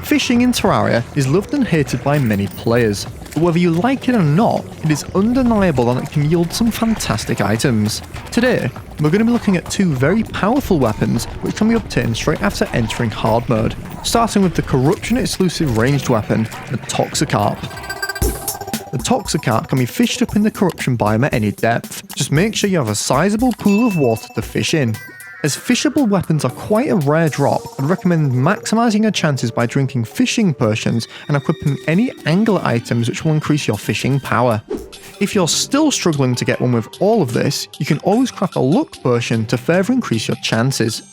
Fishing in Terraria is loved and hated by many players, but whether you like it or not, it is undeniable that it can yield some fantastic items. Today, we're going to be looking at two very powerful weapons which can be obtained straight after entering hard mode, starting with the corruption exclusive ranged weapon, the Toxikarp. The Toxikarp can be fished up in the corruption biome at any depth, just make sure you have a sizable pool of water to fish in. As fishable weapons are quite a rare drop, I'd recommend maximising your chances by drinking fishing potions and equipping any angler items which will increase your fishing power. If you're still struggling to get one with all of this, you can always craft a luck potion to further increase your chances.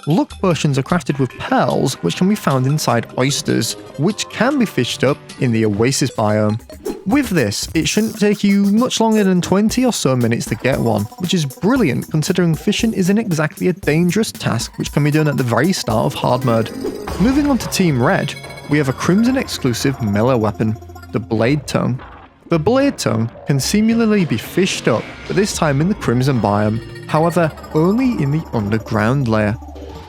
Luck potions are crafted with pearls which can be found inside oysters, which can be fished up in the Oasis biome. With this, it shouldn't take you much longer than 20 or so minutes to get one, which is brilliant considering fishing isn't exactly a dangerous task which can be done at the very start of hard mode. Moving on to Team Red, we have a Crimson exclusive melee weapon, the Bladetongue. The Bladetongue can seemingly be fished up, but this time in the Crimson biome, however only in the underground layer.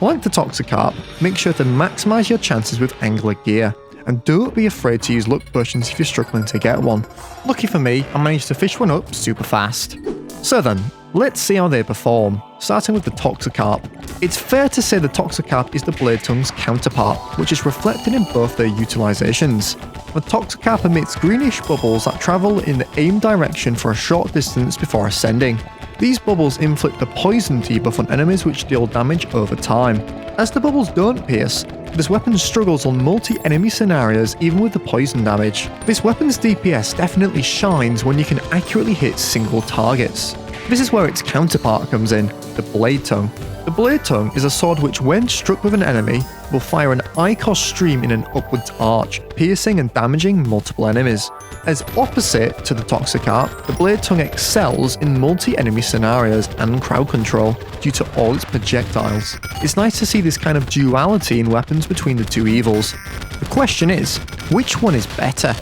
Like the Toxikarp, make sure to maximise your chances with angler gear, and don't be afraid to use luck potions if you're struggling to get one. Lucky for me, I managed to fish one up super fast. So then, let's see how they perform, starting with the Toxikarp. It's fair to say the Toxikarp is the Bladetongue's counterpart, which is reflected in both their utilizations. The Toxikarp emits greenish bubbles that travel in the aim direction for a short distance before ascending. These bubbles inflict a poison debuff on enemies which deal damage over time. As the bubbles don't pierce, this weapon struggles on multi-enemy scenarios even with the poison damage. This weapon's DPS definitely shines when you can accurately hit single targets. This is where its counterpart comes in, the Bladetongue. The Bladetongue is a sword which, when struck with an enemy, will fire an ichor stream in an upwards arch, piercing and damaging multiple enemies. As opposite to the Toxikarp, the Bladetongue excels in multi-enemy scenarios and crowd control due to all its projectiles. It's nice to see this kind of duality in weapons between the two evils. The question is, which one is better?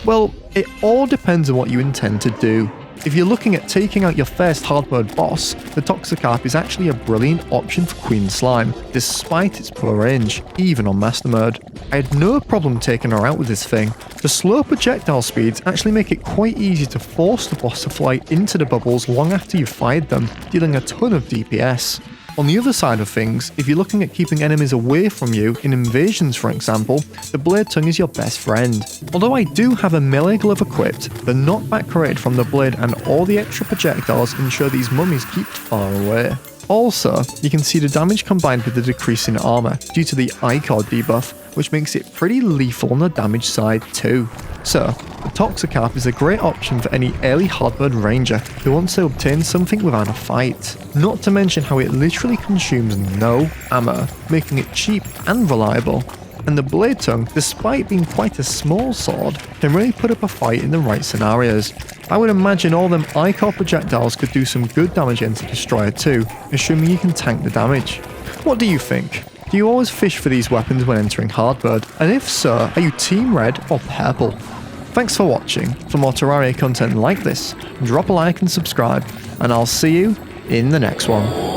Well, it all depends on what you intend to do. If you're looking at taking out your first hard mode boss, the Toxikarp is actually a brilliant option for Queen Slime, despite its poor range, even on master mode. I had no problem taking her out with this thing. The slow projectile speeds actually make it quite easy to force the boss to fly into the bubbles long after you've fired them, dealing a ton of DPS. On the other side of things, if you're looking at keeping enemies away from you, in invasions for example, the Bladetongue is your best friend. Although I do have a melee glove equipped, the knockback created from the blade and all the extra projectiles ensure these mummies keep far away. Also, you can see the damage combined with the decrease in armor due to the ichor debuff, which makes it pretty lethal on the damage side too. So, the Toxikarp is a great option for any early hard mode ranger who wants to obtain something without a fight. Not to mention how it literally consumes no ammo, making it cheap and reliable. And the Bladetongue, despite being quite a small sword, can really put up a fight in the right scenarios. I would imagine all them ichor projectiles could do some good damage against the Destroyer too, assuming you can tank the damage. What do you think? Do you always fish for these weapons when entering hard mode? And if so, are you Team Red or Purple? Thanks for watching. For more Terraria content like this, drop a like and subscribe, and I'll see you in the next one.